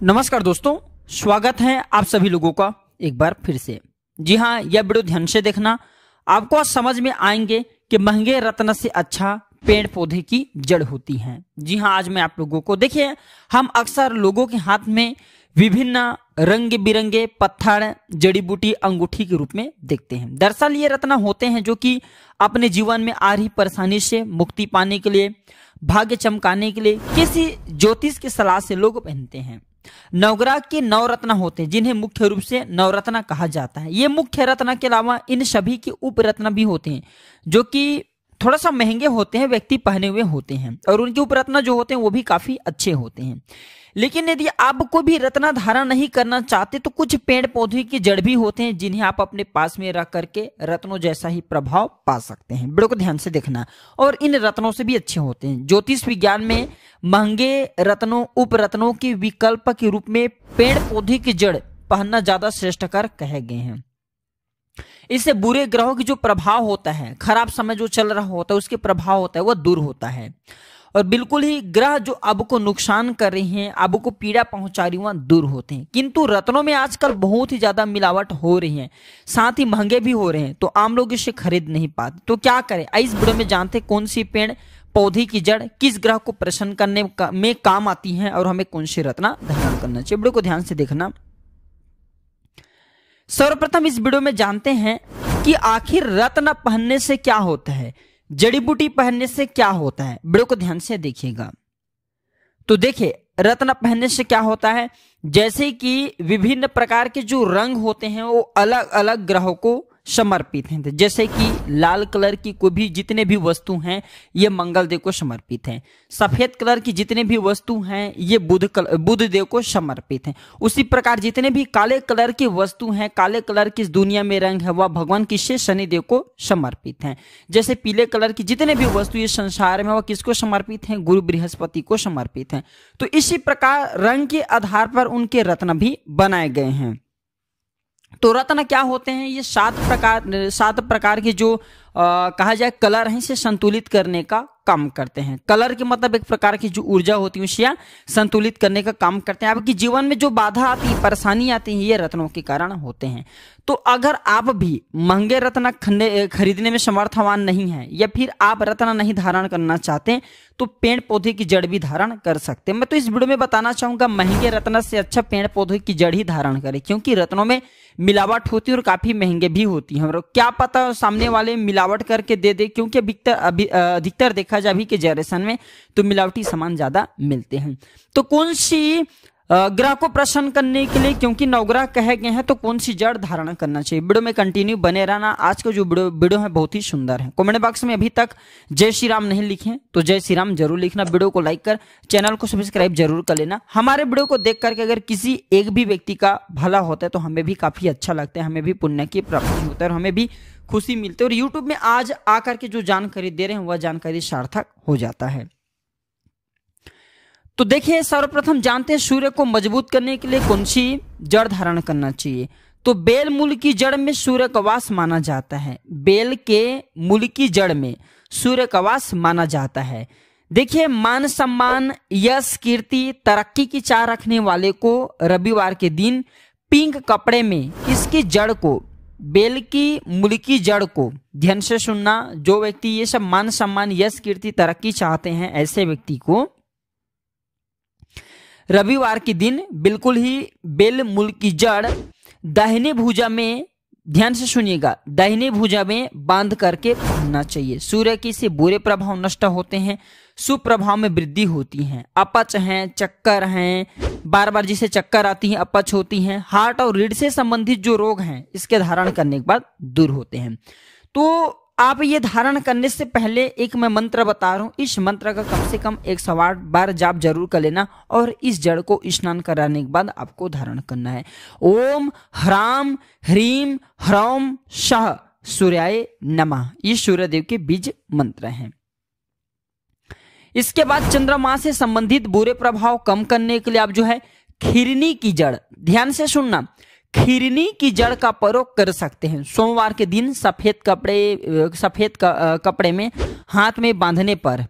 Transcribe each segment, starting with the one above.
नमस्कार दोस्तों, स्वागत है आप सभी लोगों का एक बार फिर से। जी हाँ, यह वीडियो ध्यान से देखना, आपको आज समझ में आएंगे कि महंगे रत्न से अच्छा पेड़ पौधे की जड़ होती है। जी हाँ, आज मैं आप लोगों को देखिए, हम अक्सर लोगों के हाथ में विभिन्न रंग बिरंगे पत्थर, जड़ी बूटी, अंगूठी के रूप में देखते हैं। दरअसल ये रत्न होते हैं जो कि अपने जीवन में आ रही परेशानी से मुक्ति पाने के लिए, भाग्य चमकाने के लिए किसी ज्योतिष की सलाह से लोग पहनते हैं। नवग्रह के नवरत्न होते हैं जिन्हें मुख्य रूप से नवरत्न कहा जाता है। ये मुख्य रत्न के अलावा इन सभी के उपरत्न भी होते हैं जो कि थोड़ा सा महंगे होते हैं, व्यक्ति पहने हुए होते हैं, और उनके उपरत्न जो होते हैं वो भी काफी अच्छे होते हैं। लेकिन यदि आप कोई भी रत्न धारण नहीं करना चाहते तो कुछ पेड़ पौधे की जड़ भी होते हैं जिन्हें आप अपने पास में रख करके रत्नों जैसा ही प्रभाव पा सकते हैं। वीडियो को ध्यान से देखना, और इन रत्नों से भी अच्छे होते हैं। ज्योतिष विज्ञान में महंगे रत्नों, उपरत्नों के विकल्प के रूप में पेड़ पौधे की जड़ पहनना ज्यादा श्रेष्ठकर कहे गए हैं। इससे बुरे ग्रहों की जो प्रभाव होता है, खराब समय जो चल रहा होता है उसके प्रभाव होता है वह दूर होता है, और बिल्कुल ही ग्रह जो अब को नुकसान कर रहे हैं, अब को पीड़ा पहुंचा रही हैं, दूर होते हैं। किंतु रत्नों में आजकल बहुत ही ज्यादा मिलावट हो रही है, साथ ही महंगे भी हो रहे हैं, तो आम लोग इसे खरीद नहीं पाते। तो क्या करें, इस वीडियो में जानते कौन सी पेड़ पौधे की जड़ किस ग्रह को प्रसन्न करने में काम आती है और हमें कौन सी रत्न धारण करना चाहिए। वीडियो को ध्यान से देखना। सर्वप्रथम इस वीडियो में जानते हैं कि आखिर रत्न पहनने से क्या होता है, जड़ी बूटी पहनने से क्या होता है। वीडियो को ध्यान से देखिएगा। तो देखिए, रत्न पहनने से क्या होता है, जैसे कि विभिन्न प्रकार के जो रंग होते हैं वो अलग अलग ग्रहों को समर्पित हैं। जैसे कि लाल कलर की कोई भी जितने भी वस्तु हैं ये मंगल देव को समर्पित हैं। सफेद कलर की जितने भी वस्तु हैं ये बुध देव को समर्पित हैं। उसी प्रकार जितने भी काले कलर की वस्तु हैं, काले कलर की इस दुनिया में रंग है, वह भगवान किससे, शनि देव को समर्पित हैं। जैसे पीले कलर की जितने भी वस्तु इस संसार में वह किसको समर्पित हैं, गुरु बृहस्पति को समर्पित हैं। तो इसी प्रकार रंग के आधार पर उनके रत्न भी बनाए गए हैं। तो रत्न क्या होते हैं, ये सात प्रकार के जो कहा जाए कलर हैं, इसे संतुलित करने का काम करते हैं। कलर के मतलब एक प्रकार की जो ऊर्जा होती है उसे संतुलित करने का काम करते हैं। आपके जीवन में जो बाधा आती है, परेशानी आती है, ये रत्नों के कारण होते हैं। तो अगर आप भी महंगे रत्न खरीदने में समर्थवान नहीं है, या फिर आप रत्न नहीं धारण करना चाहते, तो पेड़ पौधे की जड़ भी धारण कर सकते हैं। मैं तो इस वीडियो में बताना चाहूंगा महंगे रत्न से अच्छा पेड़ पौधे की जड़ ही धारण करें, क्योंकि रत्नों में मिलावट होती है और काफी महंगे भी होती है। क्या पता सामने वाले मिलावट करके दे दे, क्योंकि अधिकतर देखा जाए अभी के जनरेशन में तो मिलावटी सामान ज्यादा मिलते हैं। तो कौन सी ग्रह को प्रसन्न करने के लिए, क्योंकि नवग्रह कहे गए हैं, तो कौन सी जड़ धारण करना चाहिए। वीडियो में कंटिन्यू बने रहना। आज का जो वीडियो है बहुत ही सुंदर है। कमेंट बॉक्स में अभी तक जय श्री राम नहीं लिखे तो जय श्री राम जरूर लिखना। वीडियो को लाइक कर चैनल को सब्सक्राइब जरूर कर लेना। हमारे वीडियो को देख करके अगर किसी एक भी व्यक्ति का भला होता है तो हमें भी काफी अच्छा लगता है, हमें भी पुण्य की प्राप्ति होता है और हमें भी खुशी मिलती है। और यूट्यूब में आज आकर के जो जानकारी दे रहे हैं वह जानकारी सार्थक हो जाता है। तो देखिए, सर्वप्रथम जानते हैं सूर्य को मजबूत करने के लिए कौन सी जड़ धारण करना चाहिए। तो बेल मूल की जड़ में सूर्य का वास माना जाता है। बेल के मूल की जड़ में सूर्य का वास माना जाता है। देखिए, मान सम्मान, यश, कीर्ति, तरक्की की चाह रखने वाले को रविवार के दिन पिंक कपड़े में इसकी जड़ को, बेल की मूल की जड़ को, ध्यान से सुनना, जो व्यक्ति ये सब मान सम्मान, यश, कीर्ति, तरक्की चाहते हैं, ऐसे व्यक्ति को रविवार के दिन बिल्कुल ही बेल मूल की जड़ दाहिने भुजा में, ध्यान से सुनिएगा, दाहिने भुजा में बांध करके पहनना चाहिए। सूर्य के से बुरे प्रभाव नष्ट होते हैं, शुभ प्रभाव में वृद्धि होती है। अपच हैं, चक्कर हैं, बार बार जिसे चक्कर आती है, अपच होती हैं, हार्ट और रीढ़ से संबंधित जो रोग हैं इसके धारण करने के बाद दूर होते हैं। तो आप ये धारण करने से पहले एक मैं मंत्र बता रहा हूं, इस मंत्र का कम से कम 108 बार जाप जरूर कर लेना, और इस जड़ को स्नान कराने के बाद आपको धारण करना है। ओम ह्राम ह्रीम ह्रौम शः सूर्याय नमः, ये सूर्यदेव के बीज मंत्र हैं। इसके बाद चंद्रमा से संबंधित बुरे प्रभाव कम करने के लिए आप जो है खीरनी की जड़, ध्यान से सुनना, खीरनी की जड़ का प्रयोग कर सकते हैं। सोमवार के दिन सफेद कपड़े में हाथ में बांधने पर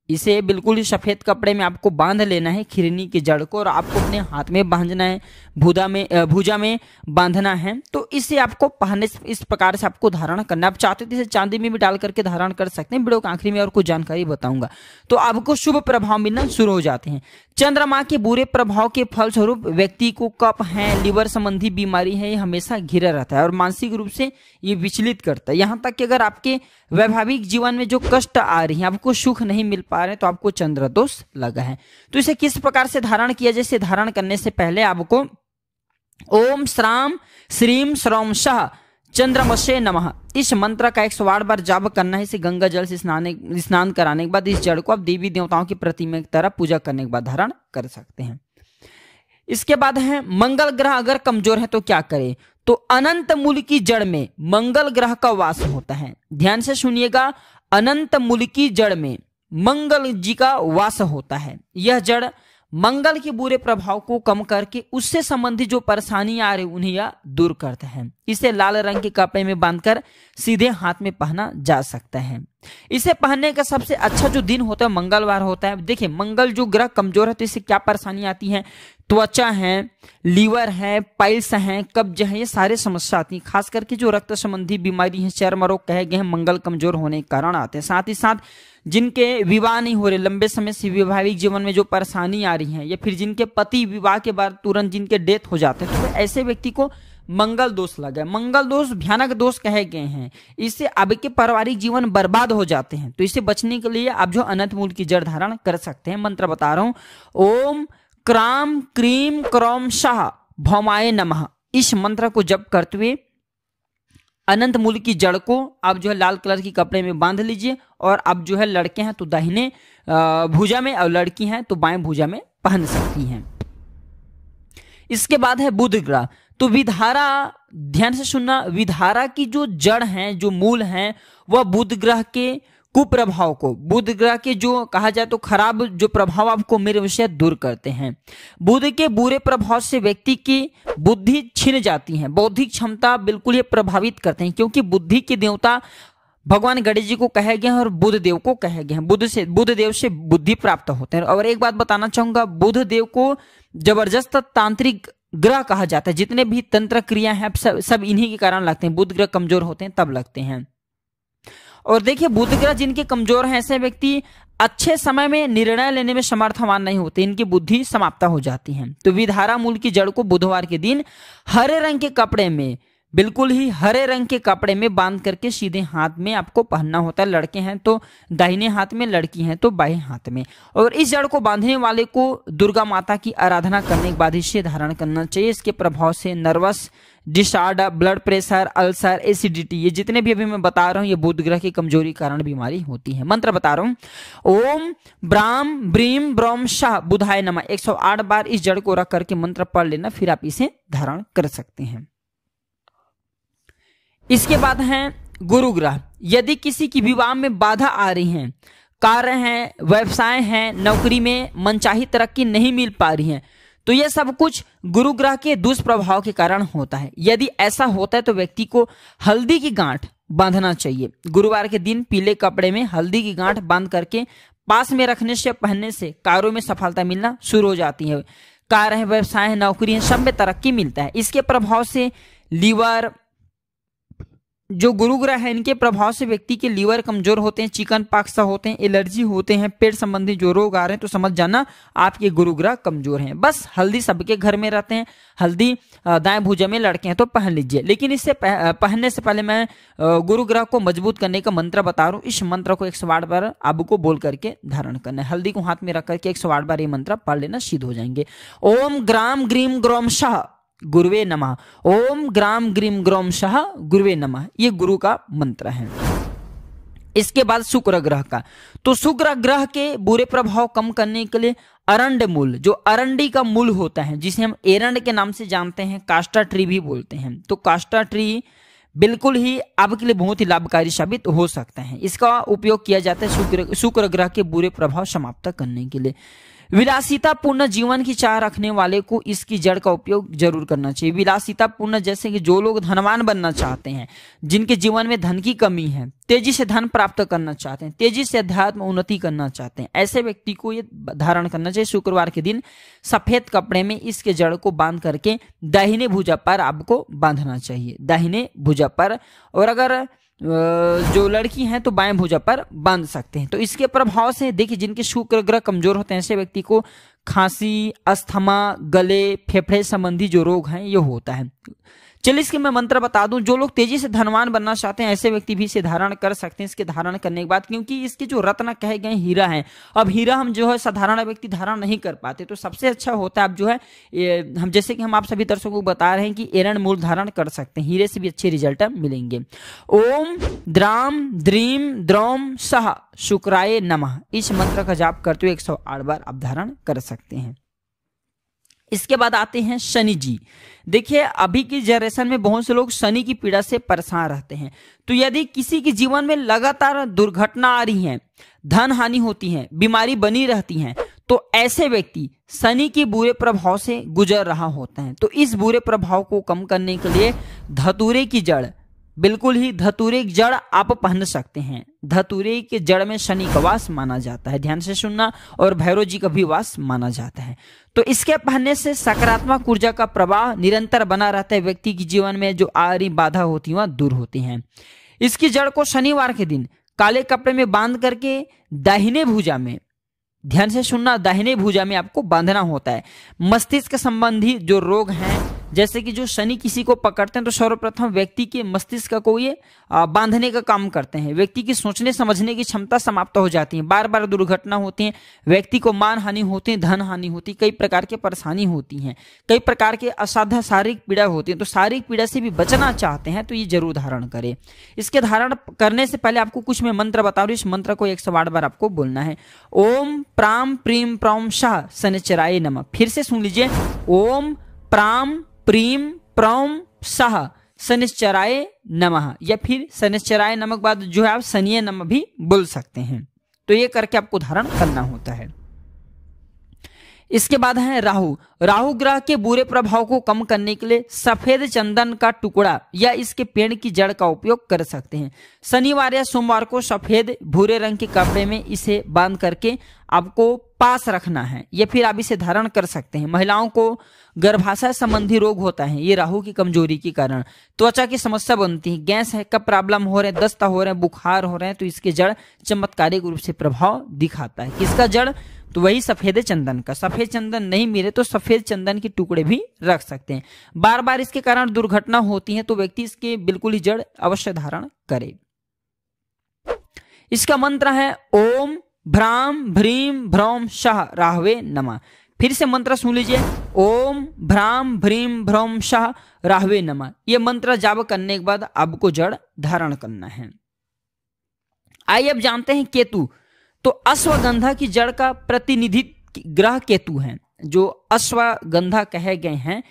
इसे बिल्कुल ही सफेद कपड़े में आपको बांध लेना है खिरनी की जड़ को, और आपको अपने हाथ में बांधना है, भुजा में बांधना है। तो इसे आपको पहनने इस प्रकार से आपको धारण करना है। आप चाहते तो इसे चांदी में भी डाल करके धारण कर सकते हैं। वीडियो के आखिरी में और कुछ जानकारी बताऊंगा। तो आपको शुभ प्रभाव मिलना शुरू हो जाते हैं। चंद्रमा के बुरे प्रभाव के फलस्वरूप व्यक्ति को कफ है, लिवर संबंधी बीमारी है, ये हमेशा घिरा रहता है और मानसिक रूप से ये विचलित करता है। यहाँ तक कि अगर आपके वैवाहिक जीवन में जो कष्ट आ रही है, आपको सुख नहीं मिल पा रहे, तो आपको चंद्र दोष लगा है। तो इसे किस प्रकार से धारण किया जाए? इसे धारण करने से पहले आपको ओम श्राम श्रीम श्रौमशः चंद्रमसे नमः इस मंत्र का 108 बार जाप करना है। इसे गंगा जल से स्नान कराने के बाद इस जड़ को आप देवी देवताओं की प्रतिमा की तरह पूजा करने के बाद धारण कर सकते हैं। इसके बाद है मंगल ग्रह अगर कमजोर है तो क्या करें? तो अनंत मूल की जड़ में मंगल ग्रह का वास होता है। ध्यान से सुनिएगा, अनंत मूल की जड़ में मंगल जी का वास होता है। यह जड़ मंगल के बुरे प्रभाव को कम करके उससे संबंधित जो परेशानी आ रही उन्हें यह दूर करता है। इसे लाल रंग के कपड़े में बांधकर सीधे हाथ में पहना जा सकता है। इसे पहनने का सबसे अच्छा जो दिन होता है मंगलवार होता है। देखिए, मंगल जो ग्रह कमजोर है तो इससे क्या परेशानी आती है? त्वचा है, लीवर है, पाइल्स है, कब्ज है, ये सारे समस्या आती है। खास करके जो रक्त संबंधी बीमारी है, चर्म रोग कहे गए हैं, मंगल कमजोर होने के कारण आते हैं। साथ ही साथ जिनके विवाह नहीं हो रहे, लंबे समय से वैवाहिक जीवन में जो परेशानी आ रही है, या फिर जिनके पति विवाह के बाद तुरंत जिनके डेथ हो जाते हैं, तो ऐसे व्यक्ति को मंगल दोष लगा है। मंगल दोष भयानक दोष कहे गए हैं। इससे आपके पारिवारिक जीवन बर्बाद हो जाते हैं। तो इससे बचने के लिए आप जो अनंत मूल की जड़ धारण कर सकते हैं। मंत्र बता रहा हूं, ओम क्राम क्रीम क्रौम शाह भौमाय नमः इस मंत्र को जप करते हुए अनंत मूल की जड़ को आप जो है लाल कलर की कपड़े में बांध लीजिए, और आप जो है लड़के हैं तो दाहिने भुजा में और लड़की हैं तो बाएं भुजा में पहन सकती हैं। इसके बाद है बुध ग्रह। तो विधारा, ध्यान से सुनना, विधारा की जो जड़ है, जो मूल है, वह बुध ग्रह के कुप्रभाव को, बुध ग्रह के जो कहा जाए तो खराब जो प्रभाव आपको मेरे विषय दूर करते हैं। बुध के बुरे प्रभाव से व्यक्ति की बुद्धि छिन जाती है, बौद्धिक क्षमता बिल्कुल ये प्रभावित करते हैं, क्योंकि बुद्धि के देवता भगवान गणेश जी को कहे गए हैं और बुध देव को कहे गए हैं। बुध देव से बुद्धि प्राप्त होते हैं। और एक बात बताना चाहूंगा, बुध देव को जबरदस्त तांत्रिक ग्रह कहा जाता है। जितने भी तंत्र क्रिया हैं सब इन्हीं के कारण लगते हैं। बुध ग्रह कमजोर होते हैं तब लगते हैं। और देखिए, बुध ग्रह जिनके कमजोर हैं, ऐसे व्यक्ति अच्छे समय में निर्णय लेने में समर्थवान नहीं होते, इनकी बुद्धि समाप्त हो जाती है। तो विधारा मूल की जड़ को बुधवार के दिन हरे रंग के कपड़े में, बिल्कुल ही हरे रंग के कपड़े में बांध करके सीधे हाथ में आपको पहनना होता है। लड़के हैं तो दाहिने हाथ में, लड़की हैं तो बाएं हाथ में। और इस जड़ को बांधने वाले को दुर्गा माता की आराधना करने के बाद इसे धारण करना चाहिए। इसके प्रभाव से nervous disorder, blood pressure, ulcer, acidity, ये जितने भी अभी मैं बता रहा हूं, ये बुध ग्रह की कमजोरी कारण बीमारी होती है। मंत्र बता रहा हूं, ओम ब्राम ब्रीम ब्रह्म शाह बुधाय नमः 108 बार इस जड़ को रख करके मंत्र पढ़ लेना, फिर आप इसे धारण कर सकते हैं। इसके बाद है गुरु ग्रह। यदि किसी की विवाह में बाधा आ रही है, कार्य है, व्यवसाय है, नौकरी में मनचाही तरक्की नहीं मिल पा रही है, तो यह सब कुछ गुरु ग्रह के दुष्प्रभाव के कारण होता है। यदि ऐसा होता है तो व्यक्ति को हल्दी की गांठ बांधना चाहिए। गुरुवार के दिन पीले कपड़े में हल्दी की गांठ बांध करके पास में रखने से, पहनने से कार्यों में सफलता मिलना शुरू हो जाती है। कार्य है, व्यवसाय है, नौकरी है, सब में तरक्की मिलता है। इसके प्रभाव से लीवर, जो गुरु ग्रह है, इनके प्रभाव से व्यक्ति के लीवर कमजोर होते हैं, चिकन पॉक्स होते हैं, एलर्जी होते हैं, पेट संबंधी जो रोग आ रहे हैं, तो समझ जाना आपके गुरु ग्रह कमजोर हैं। बस हल्दी सबके घर में रहते हैं, हल्दी दाएं भुजा में लड़के हैं तो पहन लीजिए। लेकिन इससे पहनने से पहले मैं गुरु ग्रह को मजबूत करने का मंत्र बता रहा हूँ। इस मंत्र को 108 बार आपको बोल करके धारण करना है। हल्दी को हाथ में रख करके 108 बार ये मंत्र पढ़ लेना, सिद्ध हो जाएंगे। ओम ग्राम ग्रीम ग्रोम शाह गुरुवे नमः, ओम ग्राम ग्रीम ग्रोम शाह गुरुवे नमः, ये गुरु का मंत्र है। इसके बाद शुक्र ग्रह का। तो शुक्र ग्रह के बुरे प्रभाव कम करने के लिए अरंड मूल, जो अरंडी का मूल होता है, जिसे हम एरंड के नाम से जानते हैं, कास्टा ट्री भी बोलते हैं, तो कास्टा ट्री बिल्कुल ही आपके लिए बहुत ही लाभकारी साबित हो सकता है। इसका उपयोग किया जाता है शुक्र ग्रह के बुरे प्रभाव समाप्त करने के लिए। विलासितापूर्ण जीवन की चाह रखने वाले को इसकी जड़ का उपयोग जरूर करना चाहिए। विलासितापूर्ण जैसे कि जो लोग धनवान बनना चाहते हैं, जिनके जीवन में धन की कमी है, तेजी से धन प्राप्त करना चाहते हैं, तेजी से अध्यात्म उन्नति करना चाहते हैं, ऐसे व्यक्ति को ये धारण करना चाहिए। शुक्रवार के दिन सफेद कपड़े में इसके जड़ को बांध करके दाहिने भुजा पर आपको बांधना चाहिए, दाहिने भुजा पर। और अगर जो लड़की हैं तो बाएं भुजा पर बांध सकते हैं। तो इसके प्रभाव से देखिए, जिनके शुक्र ग्रह कमजोर होते हैं ऐसे व्यक्ति को खांसी, अस्थमा, गले, फेफड़े संबंधी जो रोग हैं ये होता है। चलिए इसके मैं मंत्र बता दूं। जो लोग तेजी से धनवान बनना चाहते हैं ऐसे व्यक्ति भी इसे धारण कर सकते हैं। इसके धारण करने के बाद, क्योंकि इसके जो रत्न कहे गए हीरा है, अब हीरा हम जो है साधारण व्यक्ति धारण नहीं कर पाते, तो सबसे अच्छा होता है आप जो है हम जैसे कि हम आप सभी दर्शकों को बता रहे हैं कि एरण मूल धारण कर सकते हैं, हीरे से भी अच्छे रिजल्ट मिलेंगे। ओम द्राम द्रीम द्रौम सह शुक्राय नमः, इस मंत्र का जाप करते हुए 108 बार आप धारण कर सकते हैं। इसके बाद आते हैं शनि जी। देखिए, अभी की जनरेशन में बहुत से लोग शनि की पीड़ा से परेशान रहते हैं। तो यदि किसी के जीवन में लगातार दुर्घटना आ रही है, धन हानि होती है, बीमारी बनी रहती है, तो ऐसे व्यक्ति शनि के बुरे प्रभाव से गुजर रहा होता है। तो इस बुरे प्रभाव को कम करने के लिए धतूरे की जड़, बिल्कुल ही धतूरे की जड़ आप पहन सकते हैं। धतूरे के जड़ में शनि का वास माना जाता है, ध्यान से सुनना, और भैरव जी का भी वास माना जाता है। तो इसके पहनने से सकारात्मक ऊर्जा का प्रवाह निरंतर बना रहता है। व्यक्ति के जीवन में जो आ रही बाधा होती है वह दूर होती हैं। इसकी जड़ को शनिवार के दिन काले कपड़े में बांध करके दाहिने भुजा में, ध्यान से सुनना, दाहिने भुजा में आपको बांधना होता है। मस्तिष्क संबंधी जो रोग हैं, जैसे कि जो शनि किसी को पकड़ते हैं तो सर्वप्रथम व्यक्ति के मस्तिष्क को ये बांधने का काम करते हैं। व्यक्ति की सोचने समझने की क्षमता समाप्त हो जाती है, बार बार दुर्घटना होती है, व्यक्ति को मान हानि होती है, धन हानि होती है, कई प्रकार की परेशानी होती हैं, कई प्रकार के असाध्य शारीरिक पीड़ा होती है। तो शारीरिक पीड़ा से भी बचना चाहते हैं तो ये जरूर धारण करें। इसके धारण करने से पहले आपको कुछ मैं मंत्र बता रहा हूं, इस मंत्र को 108 बार आपको बोलना है। ओम प्राम प्रीम प्रौम शाह शनिचराय नमः। फिर से सुन लीजिए, ओम प्राम प्रीम प्रौम सह शनिश्चराय नमः, या फिर शनिश्चराय नमः के बाद जो है आप शनिये नमः भी बोल सकते हैं। तो ये करके आपको धारण करना होता है। इसके बाद है राहु। राहु ग्रह के बुरे प्रभाव को कम करने के लिए सफेद चंदन का टुकड़ा या इसके पेड़ की जड़ का उपयोग कर सकते हैं। शनिवार या सोमवार को सफेद भूरे रंग के कपड़े में इसे बांध करके आपको पास रखना है, या फिर आप इसे धारण कर सकते हैं। महिलाओं को गर्भाशय संबंधी रोग होता है, ये राहु की कमजोरी के कारण त्वचा की समस्या बनती है, गैस है, कब प्रॉब्लम हो रहे हैं, दस्त हो रहे हैं, बुखार हो रहे हैं, तो इसके जड़ चमत्कारिक रूप से प्रभाव दिखाता है। किसका जड़? तो वही सफेद चंदन का। सफेद चंदन नहीं मिले तो सफेद चंदन के टुकड़े भी रख सकते हैं। बार बार इसके कारण दुर्घटना होती है तो व्यक्ति इसके बिल्कुल ही जड़ अवश्य धारण करे। इसका मंत्र है ओम भ्राम भ्रीम भ्रौम शाह राहवे नमः। फिर से मंत्र सुन लीजिए, ओम भ्राम भ्रीम भ्रौम शाह राहवे नमः। यह मंत्र जाप करने के बाद आपको जड़ धारण करना है। आइए अब जानते हैं केतु। तो अश्वगंधा की जड़ का प्रतिनिधि ग्रह केतु है। जो अश्वगंधा कहे गए हैं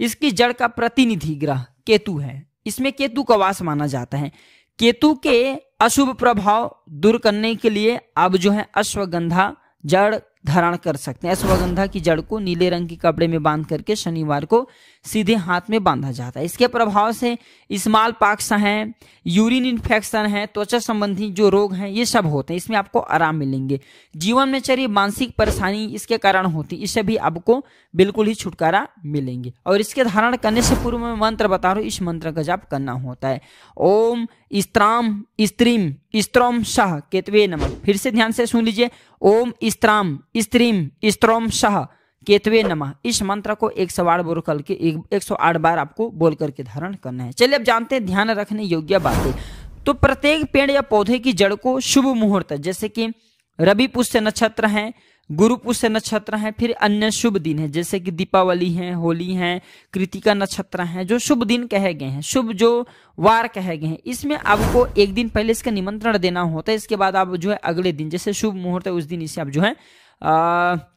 इसकी जड़ का प्रतिनिधि ग्रह केतु है। इसमें केतु का वास माना जाता है। केतु के अशुभ प्रभाव दूर करने के लिए आप जो है अश्वगंधा जड़ धारण कर सकते हैं। अश्वगंधा की जड़ को नीले रंग के कपड़े में बांध करके शनिवार को सीधे हाथ में बांधा जाता है। इसके प्रभाव से स्मॉल पॉक्स है, यूरिन इन्फेक्शन है, त्वचा संबंधी जो रोग हैं ये सब होते हैं, इसमें आपको आराम मिलेंगे। जीवन में चलिए मानसिक परेशानी इसके कारण होती है, इससे भी आपको बिल्कुल ही छुटकारा मिलेंगे। और इसके धारण करने से पूर्व मैं मंत्र बता रहा हूँ, इस मंत्र का जाप करना होता है। ओम स्त्राम स्त्रीम स्त्रोम शाह केतवे नमः। फिर से ध्यान से सुन लीजिए, ओम स्त्राम स्त्रीम स्त्रोम शाह केतवे नमः। इस मंत्र को 108 बोल करके 108 बार आपको बोल करके धारण करना है। चलिए अब जानते हैं ध्यान रखने योग्य बातें। तो प्रत्येक पेड़ या पौधे की जड़ को शुभ मुहूर्त, जैसे कि रवि पुष्य नक्षत्र है, गुरु पुष्य नक्षत्र है, फिर अन्य शुभ दिन है जैसे कि दीपावली है, होली है, कृतिका नक्षत्र है, जो शुभ दिन कहे गए हैं, शुभ जो वार कहे गए हैं, इसमें आपको एक दिन पहले इसका निमंत्रण देना होता है। इसके बाद आप जो है अगले दिन जैसे शुभ मुहूर्त है उस दिन इसे आप जो है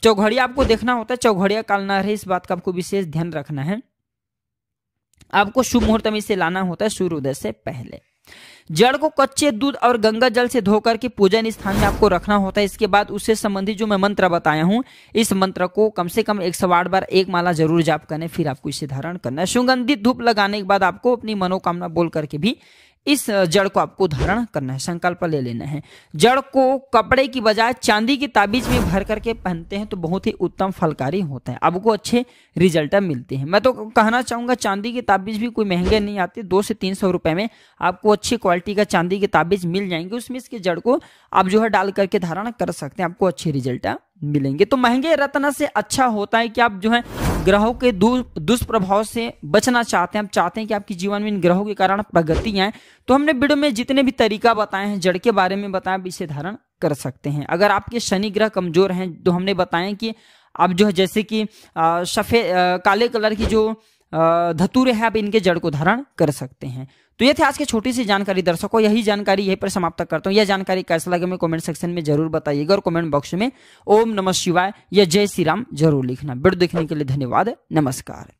चौघड़िया आपको देखना होता है, चौघड़िया काल ना रहे, इस बात का आपको विशेष ध्यान रखना है। आपको शुभ मुहूर्त में इसे लाना होता है सूर्योदय से पहले। जड़ को कच्चे दूध और गंगा जल से धोकर के पूजन स्थान में आपको रखना होता है। इसके बाद उससे संबंधित जो मैं मंत्र बताया हूं, इस मंत्र को कम से कम 108 बार एक माला जरूर जाप करना है, फिर आपको इसे धारण करना है। सुगंधित धूप लगाने के बाद आपको अपनी मनोकामना बोल करके भी इस जड़ को आपको धारण करना है, संकल्प ले लेना है। जड़ को कपड़े की बजाय चांदी की ताबीज में भर करके पहनते हैं तो बहुत ही उत्तम फलकारी होता है, आपको अच्छे रिजल्ट मिलते हैं। मैं तो कहना चाहूंगा चांदी की ताबीज भी कोई महंगे नहीं आते, 200 से 300 रुपए में आपको अच्छी क्वालिटी का चांदी की ताबीज मिल जाएंगे। उसमें इसके जड़ को आप जो है डाल करके धारण कर सकते हैं, आपको अच्छे रिजल्ट मिलेंगे। तो महंगे रत्न से अच्छा होता है कि आप जो है ग्रहों के दुष्प्रभाव से बचना चाहते हैं, आप चाहते हैं कि आपके जीवन में इन ग्रहों के कारण प्रगति आए, तो हमने वीडियो में जितने भी तरीका बताए हैं जड़ के बारे में बताया, इसे धारण कर सकते हैं। अगर आपके शनि ग्रह कमजोर हैं तो हमने बताया कि आप जो है जैसे कि सफेद काले कलर की जो धतूरे हैं आप इनके जड़ को धारण कर सकते हैं। तो ये थे आज की छोटी सी जानकारी दर्शकों, यही जानकारी यहीं पर समाप्त करता हूँ। यह जानकारी कैसा लगे मैं कमेंट सेक्शन में जरूर बताइएगा और कमेंट बॉक्स में ओम नमः शिवाय या जय श्री राम जरूर लिखना। वीडियो देखने के लिए धन्यवाद, नमस्कार।